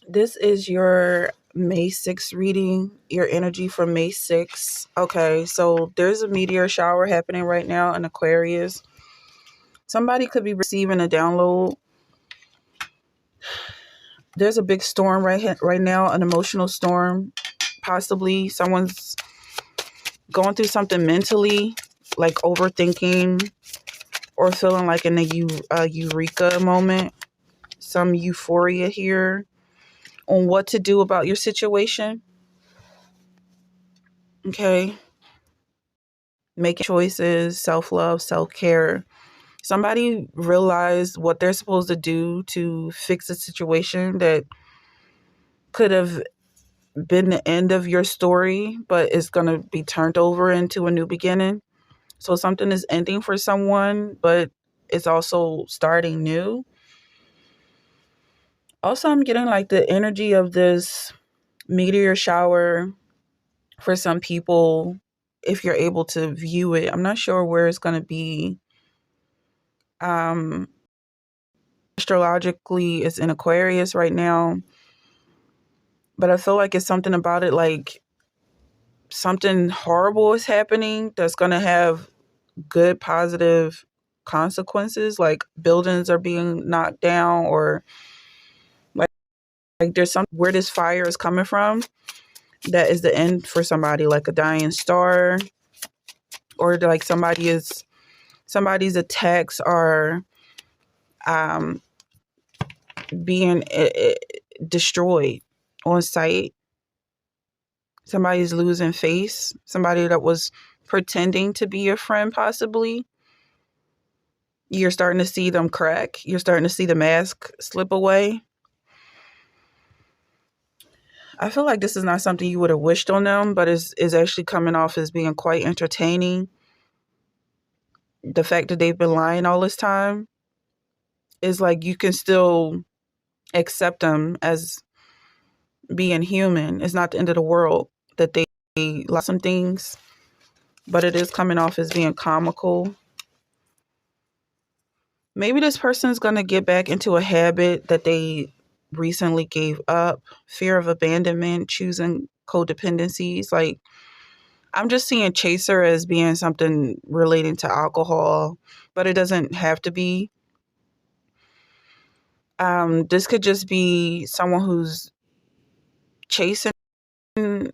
This is your May 6th reading, your energy for May 6th. Okay, so there's a meteor shower happening right now in Aquarius. Somebody could be receiving a download. There's a big storm right now, an emotional storm. Possibly someone's going through something mentally, like overthinking or feeling like in a Eureka moment. Some euphoria here on what to do about your situation. Okay. Making choices, self love, self care. Somebody realized what they're supposed to do to fix a situation that could have been the end of your story, but it's going to be turned over into a new beginning. So something is ending for someone, but it's also starting new. Also, I'm getting like the energy of this meteor shower for some people, if you're able to view it. I'm not sure where it's going to be. Um, Astrologically, it's in Aquarius right now, but I feel like it's something about it, like something horrible is happening that's going to have good, positive consequences, like buildings are being knocked down, or like there's some where this fire is coming from that is the end for somebody, like a dying star, or like somebody's attacks are um being destroyed on site. Somebody's losing face. Somebody that was pretending to be your friend, possibly. You're starting to see them crack. You're starting to see the mask slip away. I feel like this is not something you would have wished on them, but is actually coming off as being quite entertaining. The fact that they've been lying all this time is like you can still accept them as being human. It's not the end of the world that they lost some things, but it is coming off as being comical. Maybe this person's going to get back into a habit that they recently gave up. Fear of abandonment, choosing codependencies. Like, I'm just seeing chaser as being something relating to alcohol, but it doesn't have to be. This could just be someone who's chasing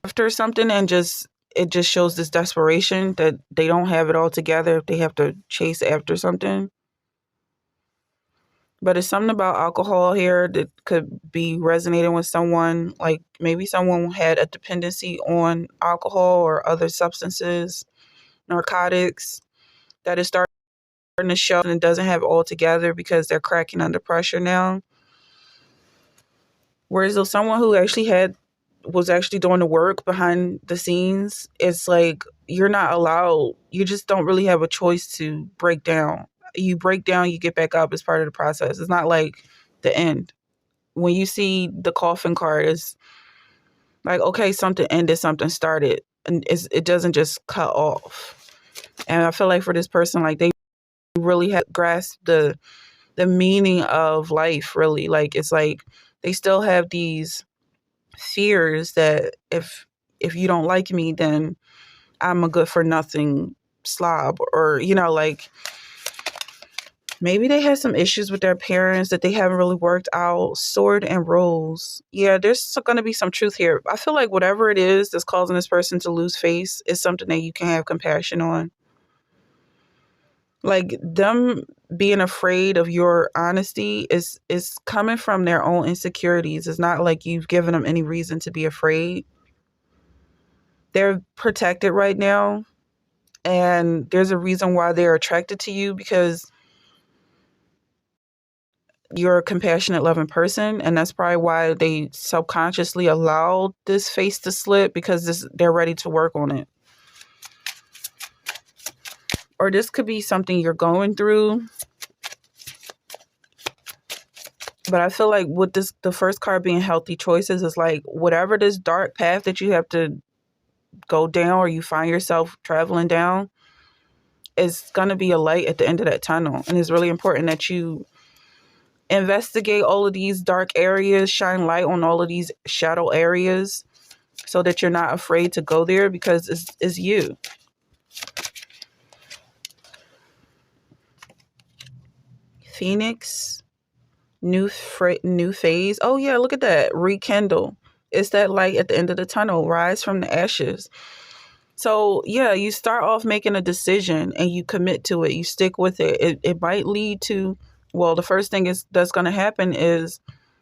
after something, and it just shows this desperation that they don't have it all together if they have to chase after something. But it's something about alcohol here that could be resonating with someone. Like maybe someone had a dependency on alcohol or other substances, narcotics, that is starting to show and doesn't have it all together because they're cracking under pressure now. Whereas though someone who was actually doing the work behind the scenes, it's like you're not allowed, you just don't really have a choice to break down. You break down, you get back up as part of the process. It's not like the end. When you see the coffin card, it's like, okay, something ended, something started, and it doesn't just cut off. And I feel like for this person, like they really have grasped the meaning of life. Really, like it's like they still have these fears that if you don't like me, then I'm a good for nothing slob, or like maybe they had some issues with their parents that they haven't really worked out. Sword and rose. Yeah, there's going to be some truth here. I feel like whatever it is that's causing this person to lose face is something that you can have compassion on. Like them being afraid of your honesty is coming from their own insecurities. It's not like you've given them any reason to be afraid. They're protected right now, and there's a reason why they're attracted to you, because you're a compassionate, loving person, and that's probably why they subconsciously allowed this face to slip, because they're ready to work on it. Or this could be something you're going through. But I feel like with the first card being healthy choices, is like whatever this dark path that you have to go down, or you find yourself traveling down, is going to be a light at the end of that tunnel. And it's really important that you Investigate all of these dark areas, shine light on all of these shadow areas so that you're not afraid to go there, because it's you. Phoenix, new phase. Oh yeah, look at that. Rekindle. It's that light at the end of the tunnel. Rise from the ashes. So yeah, you start off making a decision and you commit to it. You stick with it. It might lead to, well, the first thing is that's going to happen is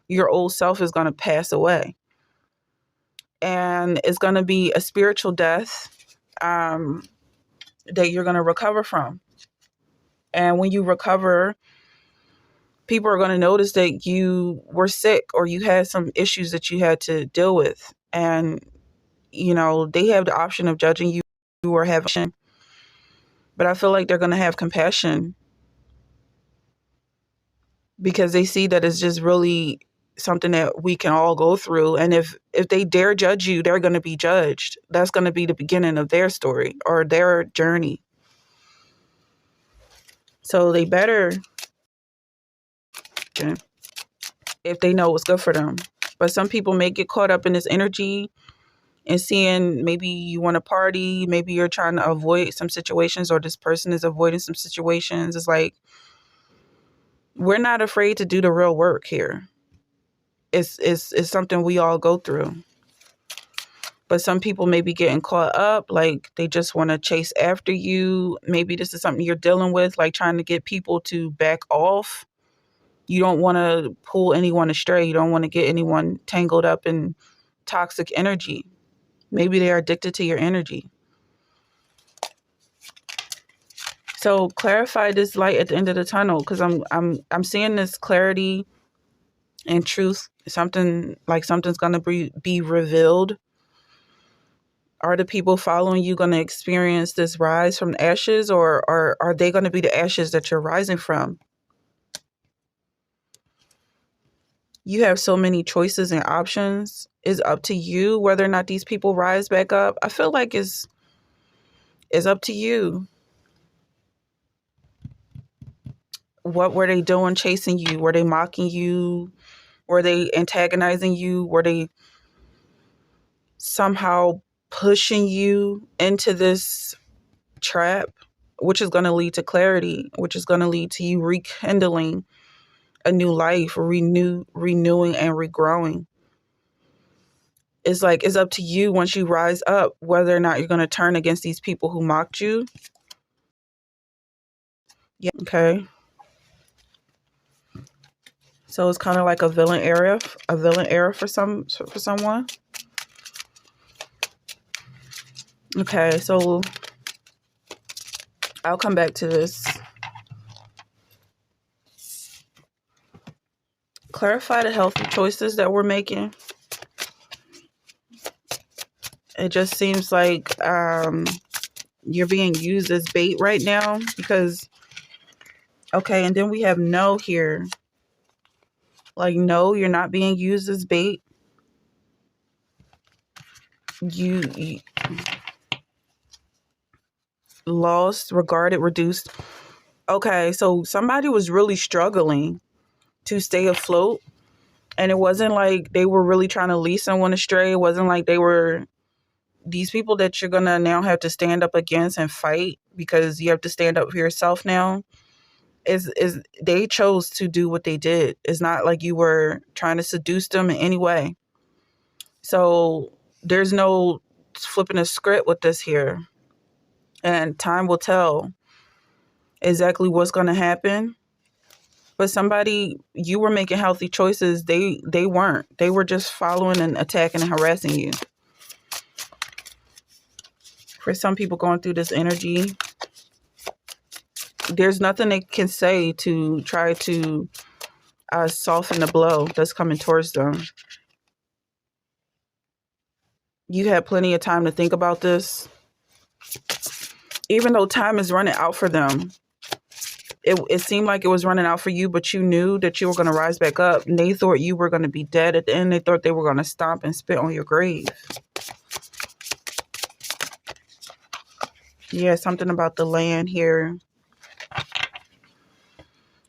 your old self is going to pass away, and it's going to be a spiritual death that you're going to recover from. And when you recover, people are going to notice that you were sick or you had some issues that you had to deal with, and they have the option of judging you or having, but I feel like they're going to have compassion because they see that it's just really something that we can all go through. And if they dare judge you, they're going to be judged. That's going to be the beginning of their story or their journey. So they better, if they know what's good for them. But some people may get caught up in this energy and seeing maybe you want to party, maybe you're trying to avoid some situations, or this person is avoiding some situations. It's like, we're not afraid to do the real work here. It's something we all go through. But some people may be getting caught up, like they just want to chase after you. Maybe this is something you're dealing with, like trying to get people to back off. You don't want to pull anyone astray. You don't want to get anyone tangled up in toxic energy. Maybe they are addicted to your energy. So clarify this light at the end of the tunnel, because I'm seeing this clarity and truth. Something's going to be revealed. Are the people following you going to experience this rise from the ashes, or are they going to be the ashes that you're rising from? You have so many choices and options. It's up to you whether or not these people rise back up. I feel like it's up to you. What were they doing chasing you? Were they mocking you? Were they antagonizing you? Were they somehow pushing you into this trap, which is going to lead to clarity, which is going to lead to you rekindling a new life, renewing and regrowing? It's like, it's up to you once you rise up, whether or not you're going to turn against these people who mocked you. Yeah. Okay. So it's kind of like a villain era for someone. Okay. So I'll come back to this. Clarify the healthy choices that we're making. It just seems like you're being used as bait right now because, okay, and then we have no here. Like, no, you're not being used as bait. You lost, regarded, reduced. Okay, so somebody was really struggling to stay afloat. And it wasn't like they were really trying to lead someone astray. It wasn't like they were these people that you're going to now have to stand up against and fight, because you have to stand up for yourself now. Is they chose to do what they did. It's not like you were trying to seduce them in any way. So there's no flipping a script with this here. And time will tell exactly what's going to happen. But you were making healthy choices. They weren't. They were just following and attacking and harassing you. For some people going through this energy, there's nothing they can say to try to soften the blow that's coming towards them. You had plenty of time to think about this. Even though time is running out for them, it seemed like it was running out for you, but you knew that you were going to rise back up. And they thought you were going to be dead at the end. They thought they were going to stomp and spit on your grave. Yeah, something about the land here.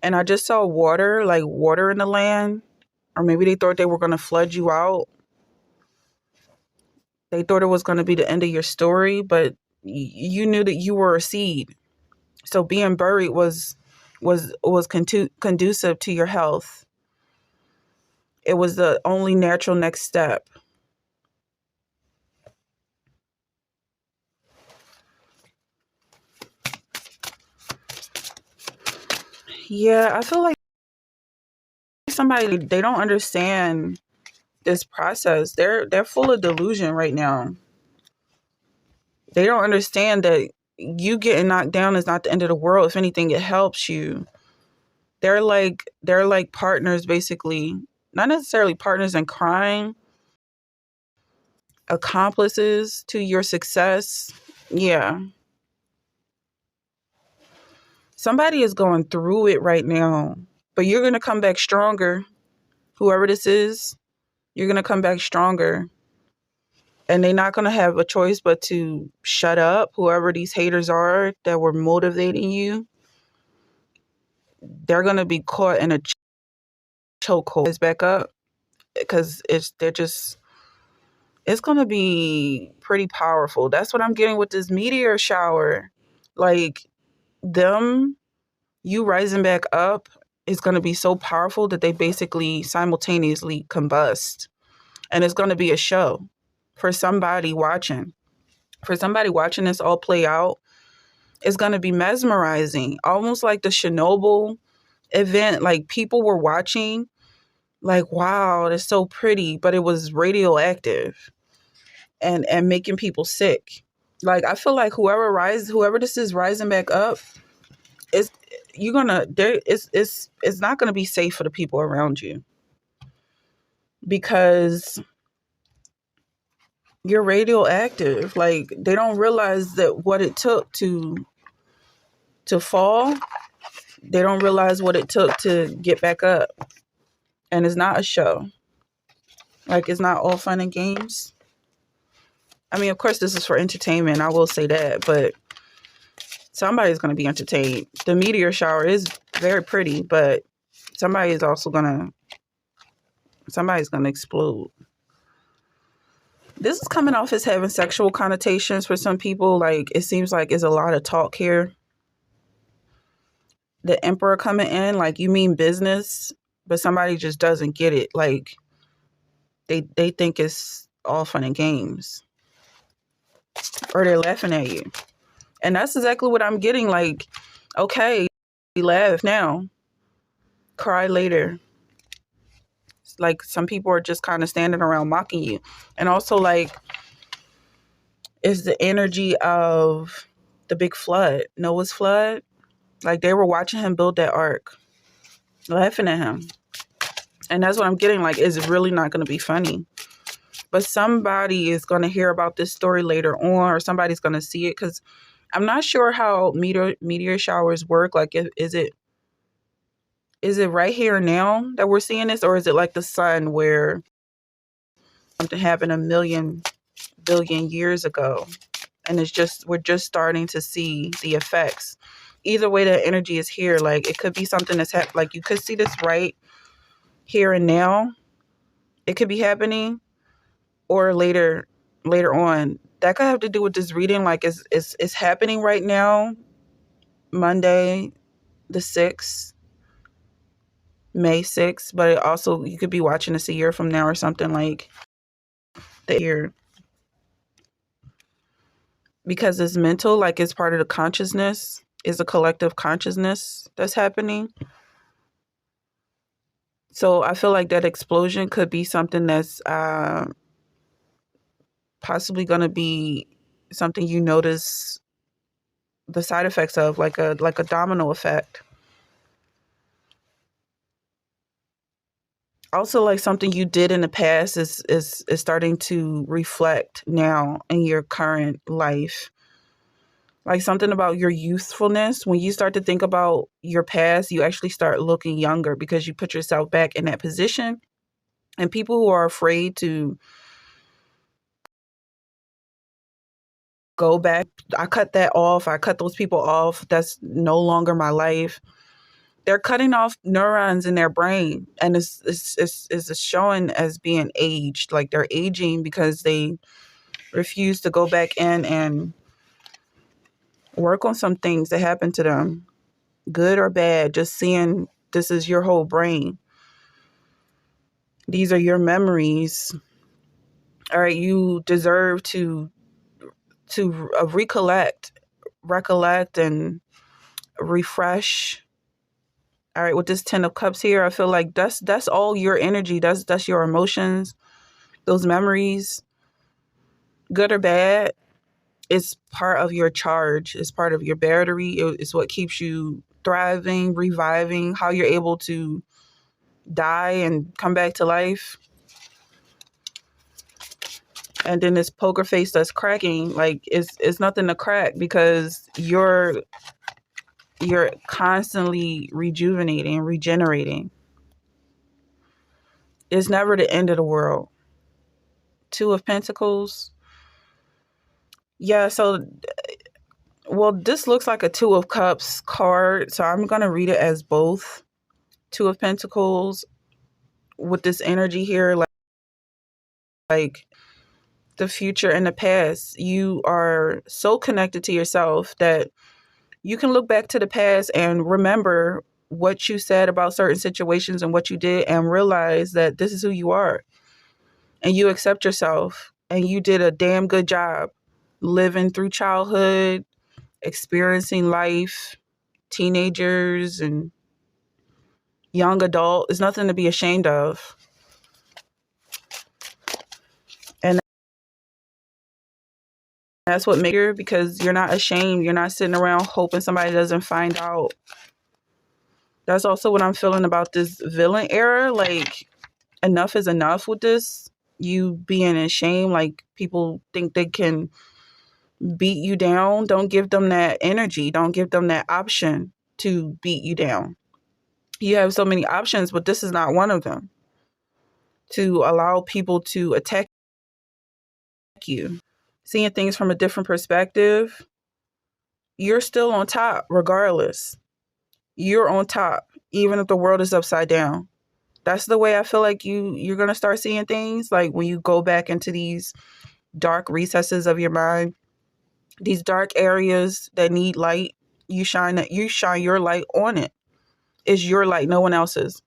and I just saw water, like water in the land, or maybe they thought they were going to flood you out. They thought it was going to be the end of your story, but you knew that you were a seed. So being buried was conducive to your health. It was the only natural next step. Yeah, I feel like somebody, they don't understand this process. They're full of delusion right now. They don't understand that you getting knocked down is not the end of the world. If anything, it helps you. They're like partners basically. Not necessarily partners in crime, accomplices to your success. Yeah. Somebody is going through it right now, but you're going to come back stronger. Whoever this is, you're going to come back stronger. And they're not going to have a choice but to shut up. Whoever these haters are that were motivating you, they're going to be caught in a chokehold. It's back up because it's going to be pretty powerful. That's what I'm getting with this meteor shower. Like, them, you rising back up is going to be so powerful that they basically simultaneously combust. And it's going to be a show for somebody watching. For somebody watching this all play out, it's going to be mesmerizing, almost like the Chernobyl event. Like, people were watching, like, wow, that's so pretty, but it was radioactive and making people sick. Like, I feel like whoever this is rising back up, it's you're gonna there it's not gonna be safe for the people around you because you're radioactive. Like, they don't realize that what it took to fall. They don't realize what it took to get back up. And it's not a show. Like, it's not all fun and games. I mean, of course, this is for entertainment. I will say that, but somebody's going to be entertained. The meteor shower is very pretty, but somebody's going to explode. This is coming off as having sexual connotations for some people. Like, it seems like it's a lot of talk here. The emperor coming in, like, you mean business, but somebody just doesn't get it. Like, they think it's all fun and games, or they're laughing at you. And that's exactly what I'm getting. Like, okay, laugh now, cry later. Like, some people are just kind of standing around mocking you. And also, like, is the energy of the big flood, Noah's flood. Like, they were watching him build that ark, laughing at him. And that's what I'm getting. Like, it's really not going to be funny. But somebody is going to hear about this story later on, or somebody's going to see it, because I'm not sure how meteor showers work. Like, is it right here and now that we're seeing this, or is it like the sun where something happened a million billion years ago, and we're just starting to see the effects? Either way, the energy is here. Like, it could be something that's like, you could see this right here and now. It could be happening, or later on. That could have to do with this reading. Like, it's happening right now, Monday the 6th, May 6th, but it also, you could be watching this a year from now or something, like the year, because it's mental. Like, it's part of the consciousness, is a collective consciousness that's happening. So I feel like that explosion could be something that's possibly going to be something you notice the side effects of, like a domino effect. Also, like, something you did in the past is starting to reflect now in your current life. Like, something about your youthfulness. When you start to think about your past, you actually start looking younger because you put yourself back in that position. And people who are afraid to go back, I cut that off. I cut those people off. That's no longer my life. They're cutting off neurons in their brain, and it's showing as being aged. Like they're aging because they refuse to go back in and work on some things that happened to them, good or bad. Just seeing this is your whole brain. These are your memories. All right, you deserve to recollect and refresh. All right, with this 10 of cups here, I feel like that's all your energy. That's your emotions, those memories, good or bad. It's part of your charge. It's part of your battery. It's what keeps you thriving, reviving, how you're able to die and come back to life. And then this poker face that's cracking, like it's nothing to crack because you're constantly rejuvenating, regenerating. It's never the end of the world. Two of Pentacles. Yeah, so well, this looks like a Two of Cups card, so I'm going to read it as both. Two of Pentacles with this energy here, like the future and the past. You are so connected to yourself that you can look back to the past and remember what you said about certain situations and what you did and realize that this is who you are. And you accept yourself and you did a damn good job living through childhood, experiencing life, teenagers and young adult. It's nothing to be ashamed of. And that's what makes you, because you're not ashamed. You're not sitting around hoping somebody doesn't find out. That's also what I'm feeling about this villain era. Like, enough is enough with this. You being ashamed, like people think they can beat you down. Don't give them that energy. Don't give them that option to beat you down. You have so many options, but this is not one of them. To allow people to attack you. Seeing things from a different perspective, you're still on top regardless. You're on top, even if the world is upside down. That's the way I feel like you're going to start seeing things. Like when you go back into these dark recesses of your mind, these dark areas that need light, you shine your light on it. It's your light, no one else's.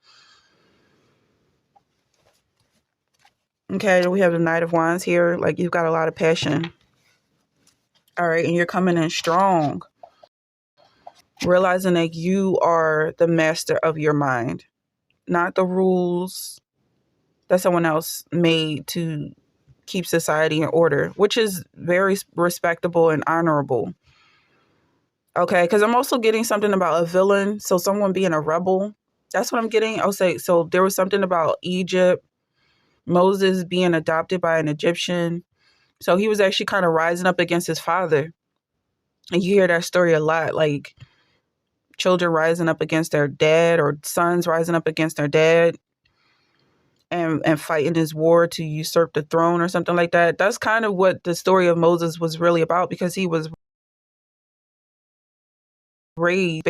Okay, we have the Knight of Wands here. Like you've got a lot of passion. All right, and you're coming in strong. Realizing that you are the master of your mind, not the rules that someone else made to keep society in order, which is very respectable and honorable. Okay, because I'm also getting something about a villain. So someone being a rebel. That's what I'm getting. I'll say, so there was something about Egypt, Moses being adopted by an Egyptian. So he was actually kind of rising up against his father. And you hear that story a lot, like children rising up against their dad or sons rising up against their dad and fighting this war to usurp the throne or something like that. That's kind of what the story of Moses was really about, because he was raised